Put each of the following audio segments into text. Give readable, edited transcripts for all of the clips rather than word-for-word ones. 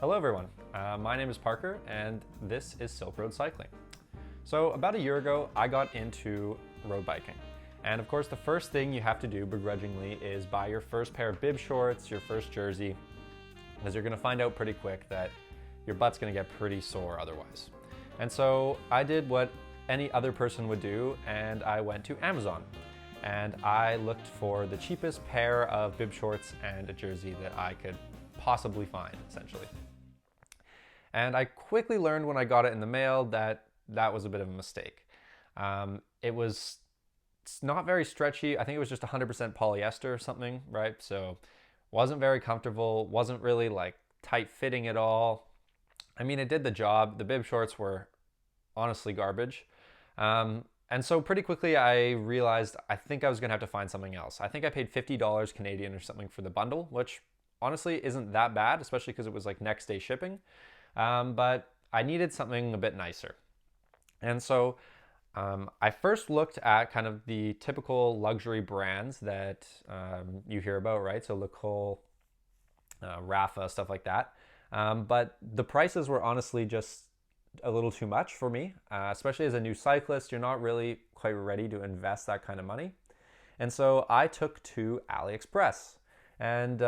Hello everyone, my name is Parker and this is Silk Road Cycling. So about a year ago I got into road biking, and of course the first thing you have to do begrudgingly is buy your first pair of bib shorts, your first jersey, because you're going to find out pretty quick that your butt's going to get pretty sore otherwise. And so I did what any other person would do, and I went to Amazon and I looked for the cheapest pair of bib shorts and a jersey that I could possibly find, essentially. And I quickly learned when I got it in the mail that that was a bit of a mistake. It's not very stretchy. I think it was just 100% polyester or something, right? So wasn't very comfortable, wasn't really like tight fitting at all. I mean, it did the job. The bib shorts were honestly garbage. And so pretty quickly I realized I think I was gonna have to find something else. I think I paid $50 Canadian or something for the bundle, which honestly isn't that bad, especially because it was like next day shipping. But I needed something a bit nicer. And so I first looked at kind of the typical luxury brands that you hear about, right? So Le Col, Rafa, stuff like that. But the prices were honestly just a little too much for me, especially as a new cyclist. You're not really quite ready to invest that kind of money. And so I took to AliExpress. And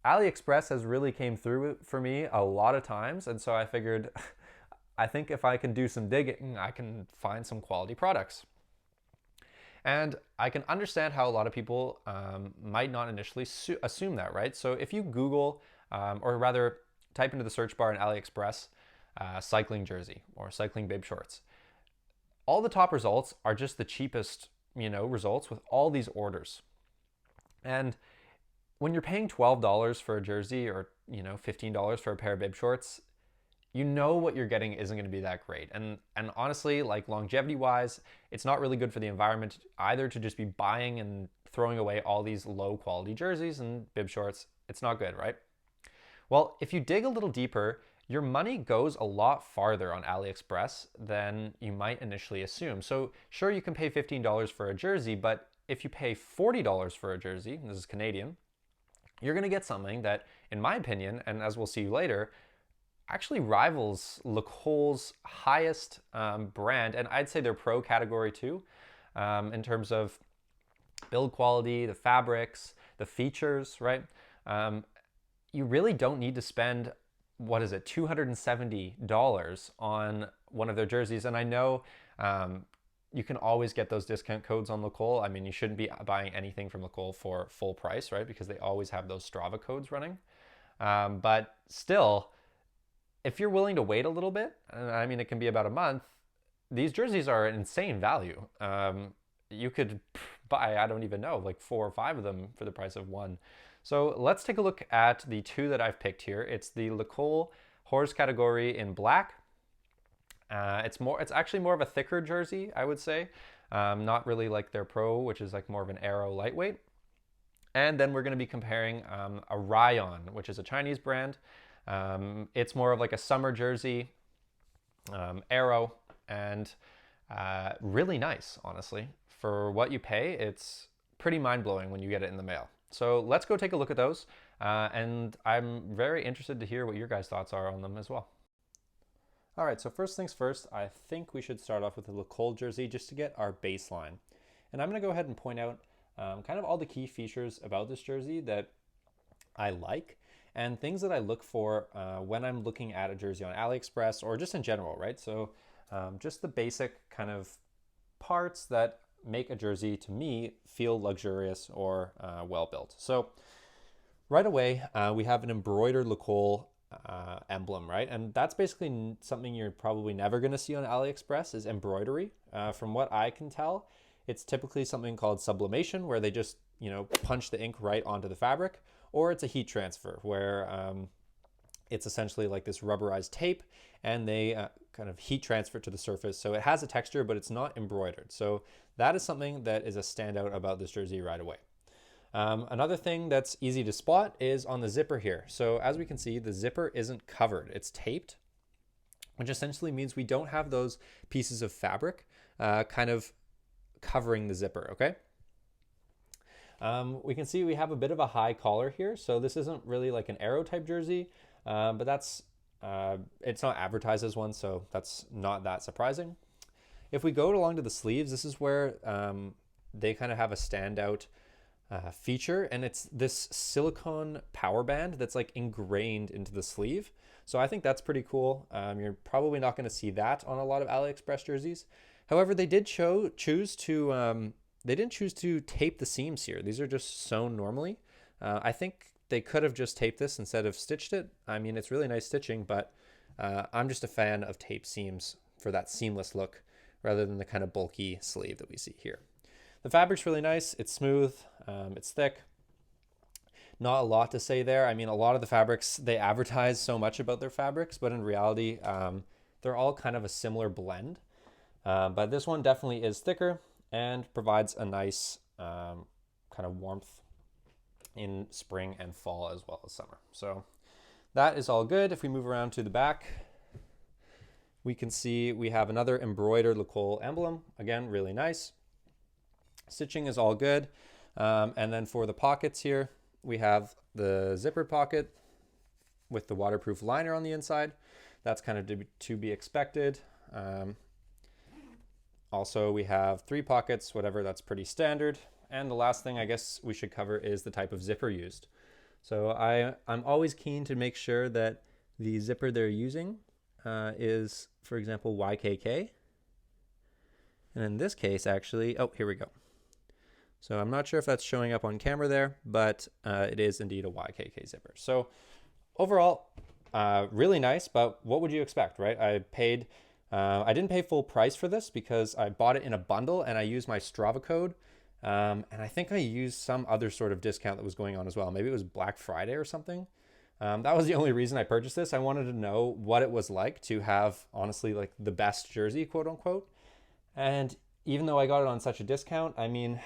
AliExpress has really came through for me a lot of times. And so I figured, I think if I can do some digging, I can find some quality products. And I can understand how a lot of people might not initially assume that, right? So if you Google, or rather type into the search bar in AliExpress, cycling jersey or cycling bib shorts, all the top results are just the cheapest, results with all these orders. And when you're paying $12 for a jersey or, $15 for a pair of bib shorts, what you're getting isn't going to be that great. And honestly, like longevity wise, it's not really good for the environment either to just be buying and throwing away all these low quality jerseys and bib shorts. It's not good, right? Well, if you dig a little deeper, your money goes a lot farther on AliExpress than you might initially assume. So sure, you can pay $15 for a jersey, but if you pay $40 for a jersey, and this is Canadian, you're going to get something that, in my opinion, and as we'll see later, actually rivals Le Col's highest brand, and I'd say their pro category too, in terms of build quality, the fabrics, the features, right? You really don't need to spend, $270 on one of their jerseys. And I know you can always get those discount codes on Le Col. I mean, you shouldn't be buying anything from Le Col for full price, right? Because they always have those Strava codes running. But still, if you're willing to wait a little bit, I mean, it can be about a month, these jerseys are an insane value. You could buy, I don't even know, like 4 or 5 of them for the price of one. So let's take a look at the two that I've picked here. It's the Le Col Horse category in black. It's actually more of a thicker jersey, I would say. Not really like their pro, which is like more of an Aero lightweight. And then we're going to be comparing a Rion, which is a Chinese brand. It's more of like a summer jersey, Aero, and really nice, honestly. For what you pay, it's pretty mind-blowing when you get it in the mail. So let's go take a look at those. And I'm very interested to hear what your guys' thoughts are on them as well. All right, so first things first, I think we should start off with the Le Col jersey just to get our baseline. And I'm going to go ahead and point out kind of all the key features about this jersey that I like and things that I look for when I'm looking at a jersey on AliExpress or just in general, right? So just the basic kind of parts that make a jersey, to me, feel luxurious or well built. So right away, we have an embroidered Le Col emblem, right? And that's basically something you're probably never going to see on AliExpress is embroidery. From what I can tell, it's typically something called sublimation, where they just punch the ink right onto the fabric, or it's a heat transfer where it's essentially like this rubberized tape and they kind of heat transfer to the surface. So it has a texture, but it's not embroidered. So that is something that is a standout about this jersey right away. Another thing that's easy to spot is on the zipper here. So as we can see, the zipper isn't covered, it's taped, which essentially means we don't have those pieces of fabric kind of covering the zipper, okay? We can see we have a bit of a high collar here. So this isn't really like an Aero type jersey. but it's not advertised as one, so that's not that surprising. If we go along to the sleeves, this is where they kind of have a standout feature, and it's this silicone power band that's like ingrained into the sleeve. So I think that's pretty cool. You're probably not going to see that on a lot of AliExpress jerseys. However, they did choose to they didn't choose to tape the seams here. These are just sewn normally. I think they could have just taped this instead of stitched it. I mean, it's really nice stitching, but I'm just a fan of tape seams for that seamless look rather than the kind of bulky sleeve that we see here. The fabric's really nice. It's smooth. It's thick. Not a lot to say there. I mean, a lot of the fabrics, they advertise so much about their fabrics, but in reality, they're all kind of a similar blend. But this one definitely is thicker and provides a nice kind of warmth in spring and fall as well as summer. So that is all good. If we move around to the back, we can see we have another embroidered Col emblem. Again, really nice. Stitching is all good. And then for the pockets here, we have the zippered pocket with the waterproof liner on the inside. That's kind of to be expected. Also, we have 3 pockets, whatever, that's pretty standard. And the last thing I guess we should cover is the type of zipper used. So I'm always keen to make sure that the zipper they're using is, for example, YKK. And in this case, actually, oh, here we go. So I'm not sure if that's showing up on camera there, but it is indeed a YKK zipper. So overall, really nice, but what would you expect, right? I didn't pay full price for this because I bought it in a bundle and I used my Strava code. And I think I used some other sort of discount that was going on as well. Maybe it was Black Friday or something. That was the only reason I purchased this. I wanted to know what it was like to have, honestly, like the best jersey, quote unquote. And even though I got it on such a discount, I mean,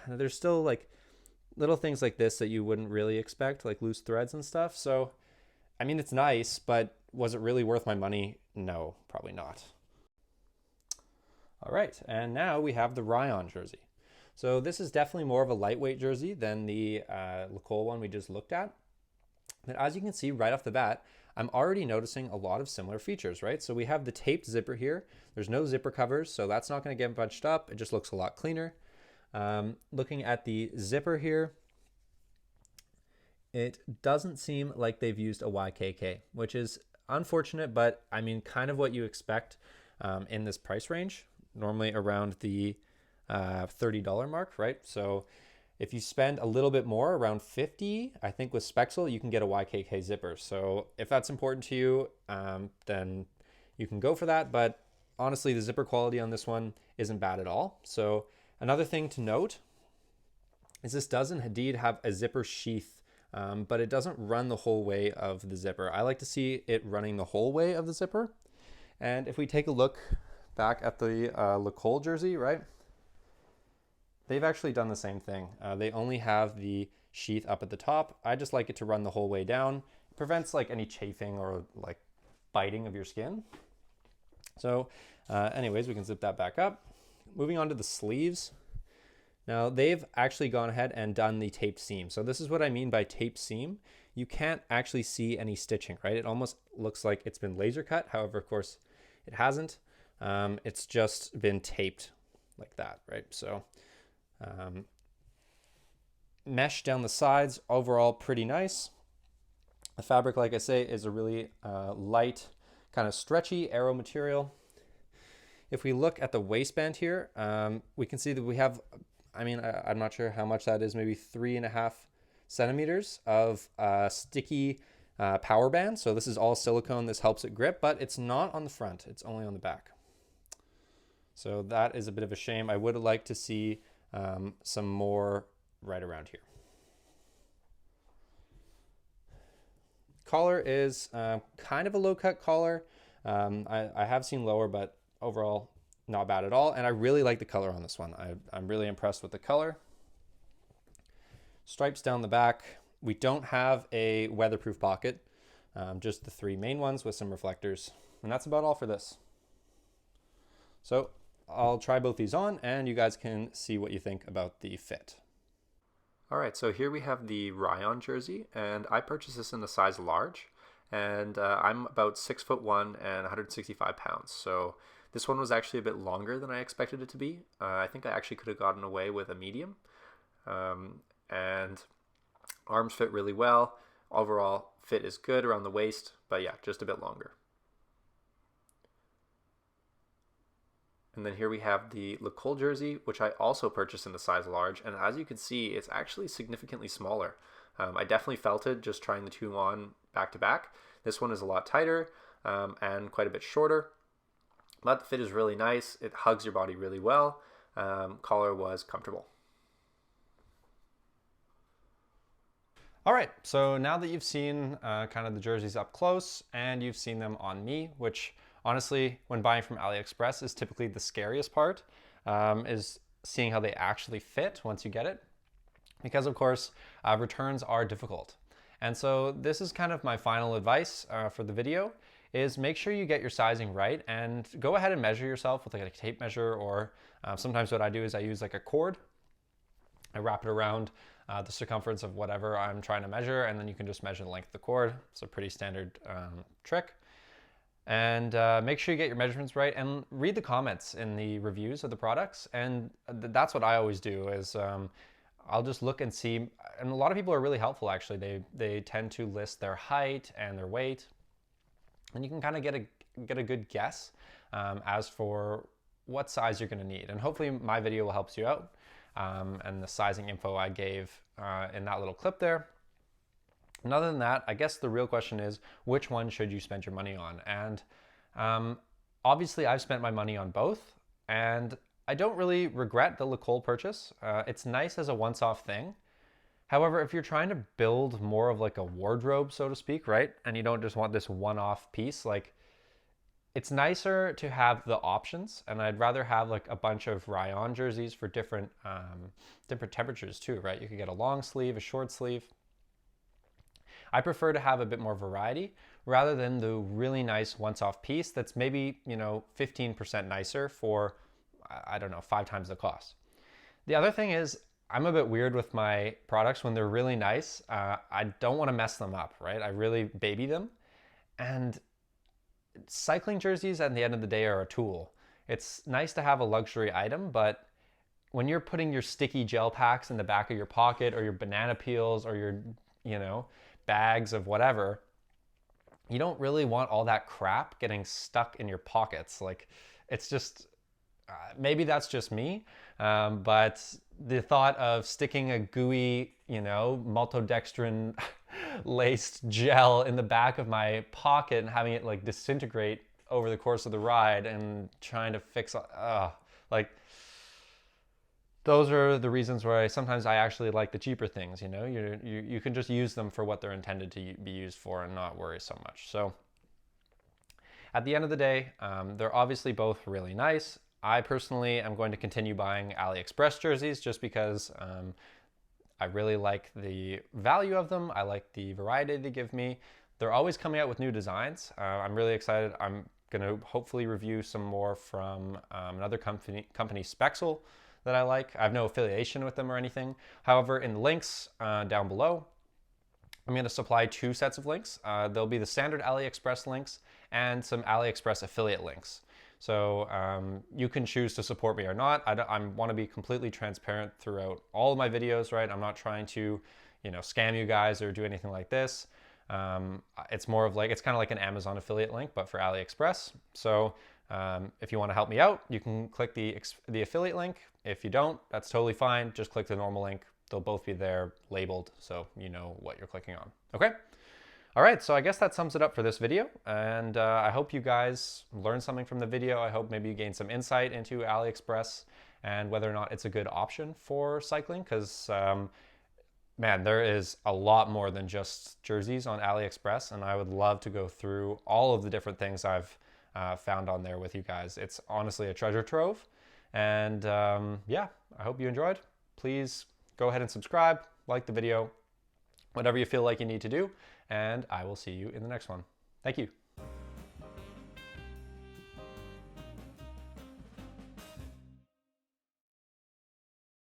there's still like little things like this that you wouldn't really expect, like loose threads and stuff. So, I mean, it's nice, but was it really worth my money? No, probably not. All right, and now we have the Rion jersey. So this is definitely more of a lightweight jersey than the Col one we just looked at. But as you can see right off the bat, I'm already noticing a lot of similar features, right? So we have the taped zipper here. There's no zipper covers, so that's not going to get bunched up. It just looks a lot cleaner. Looking at the zipper here, it doesn't seem like they've used a YKK, which is unfortunate, but I mean, kind of what you expect in this price range, normally around the $30 mark, right? So if you spend a little bit more, around 50, I think with Spexel, you can get a YKK zipper. So if that's important to you, then you can go for that. But honestly, the zipper quality on this one isn't bad at all. So another thing to note is this doesn't indeed have a zipper sheath, but it doesn't run the whole way of the zipper. I like to see it running the whole way of the zipper. And if we take a look back at the Col jersey, right? They've actually done the same thing. They only have the sheath up at the top. I just like it to run the whole way down. It prevents like any chafing or like biting of your skin. So anyways, we can zip that back up. Moving on to the sleeves. Now they've actually gone ahead and done the taped seam. So this is what I mean by taped seam. You can't actually see any stitching, right? It almost looks like it's been laser cut. However, of course, it hasn't. It's just been taped like that, right? So mesh down the sides, overall pretty nice. The fabric, like I say, is a really light, kind of stretchy aero material. If we look at the waistband here, we can see that we have, I mean, I'm not sure how much that is, maybe 3.5 centimeters of sticky power band. So this is all silicone. This helps it grip, but it's not on the front. It's only on the back. So that is a bit of a shame. I would like to see some more right around here. Collar is kind of a low cut collar. I have seen lower, but overall not bad at all. And I really like the color on this one. I'm really impressed with the color. Stripes down the back. We don't have a weatherproof pocket, just the 3 main ones with some reflectors. And that's about all for this. So I'll try both these on and you guys can see what you think about the fit. All right, so here we have the Rion jersey, and I purchased this in the size large. and I'm about 6'1" and 165 pounds. So this one was actually a bit longer than I expected it to be. I think I actually could have gotten away with a medium. And arms fit really well. Overall fit is good around the waist, but yeah, just a bit longer. And then here we have the Col jersey, which I also purchased in the size large. And as you can see, it's actually significantly smaller. I definitely felt it just trying the two on back to back. This one is a lot tighter and quite a bit shorter. But the fit is really nice. It hugs your body really well. Collar was comfortable. All right, so now that you've seen kind of the jerseys up close and you've seen them on me, which honestly, when buying from AliExpress is typically the scariest part, is seeing how they actually fit once you get it. Because of course, returns are difficult. And so this is kind of my final advice for the video, is make sure you get your sizing right and go ahead and measure yourself with like a tape measure, or sometimes what I do is I use like a cord. I wrap it around the circumference of whatever I'm trying to measure, and then you can just measure the length of the cord. It's a pretty standard trick. And make sure you get your measurements right and read the comments in the reviews of the products. And that's what I always do, is I'll just look and see. And a lot of people are really helpful, actually. They tend to list their height and their weight, and you can kind of get a good guess as for what size you're going to need. And hopefully my video will help you out. And the sizing info I gave in that little clip there. And other than that, I guess the real question is, which one should you spend your money on? And obviously I've spent my money on both, and I don't really regret the Col purchase. It's nice as a once-off thing. However, if you're trying to build more of like a wardrobe, so to speak, right? And you don't just want this one-off piece, like, it's nicer to have the options, and I'd rather have like a bunch of Rion jerseys for different temperatures too, right? You could get a long sleeve, a short sleeve. I prefer to have a bit more variety rather than the really nice once-off piece that's maybe, 15% nicer for, I don't know, 5 times the cost. The other thing is, I'm a bit weird with my products when they're really nice. I don't want to mess them up, right? I really baby them. And cycling jerseys at the end of the day are a tool. It's nice to have a luxury item, but when you're putting your sticky gel packs in the back of your pocket, or your banana peels, or your, bags of whatever, you don't really want all that crap getting stuck in your pockets. Like, it's just, maybe that's just me, but the thought of sticking a gooey, maltodextrin laced gel in the back of my pocket and having it like disintegrate over the course of the ride and trying to fix, like, those are the reasons where sometimes I actually like the cheaper things. You can just use them for what they're intended to be used for and not worry so much. So at the end of the day, they're obviously both really nice. I personally am going to continue buying AliExpress jerseys just because I really like the value of them. I like the variety they give me. They're always coming out with new designs. I'm really excited. I'm going to hopefully review some more from another company, Spexel, that I like. I have no affiliation with them or anything. However, in the links down below, I'm going to supply 2 sets of links. There'll be the standard AliExpress links and some AliExpress affiliate links. So you can choose to support me or not. I want to be completely transparent throughout all of my videos, right? I'm not trying to, scam you guys or do anything like this. It's more of like, it's kind of like an Amazon affiliate link, but for AliExpress. So if you want to help me out, you can click the affiliate link. If you don't, that's totally fine. Just click the normal link. They'll both be there labeled, so you know what you're clicking on. Okay? All right, so I guess that sums it up for this video. And I hope you guys learned something from the video. I hope maybe you gained some insight into AliExpress and whether or not it's a good option for cycling, because man, there is a lot more than just jerseys on AliExpress, and I would love to go through all of the different things I've found on there with you guys. It's honestly a treasure trove. And yeah, I hope you enjoyed. Please go ahead and subscribe, like the video, whatever you feel like you need to do, and I will see you in the next one. Thank you.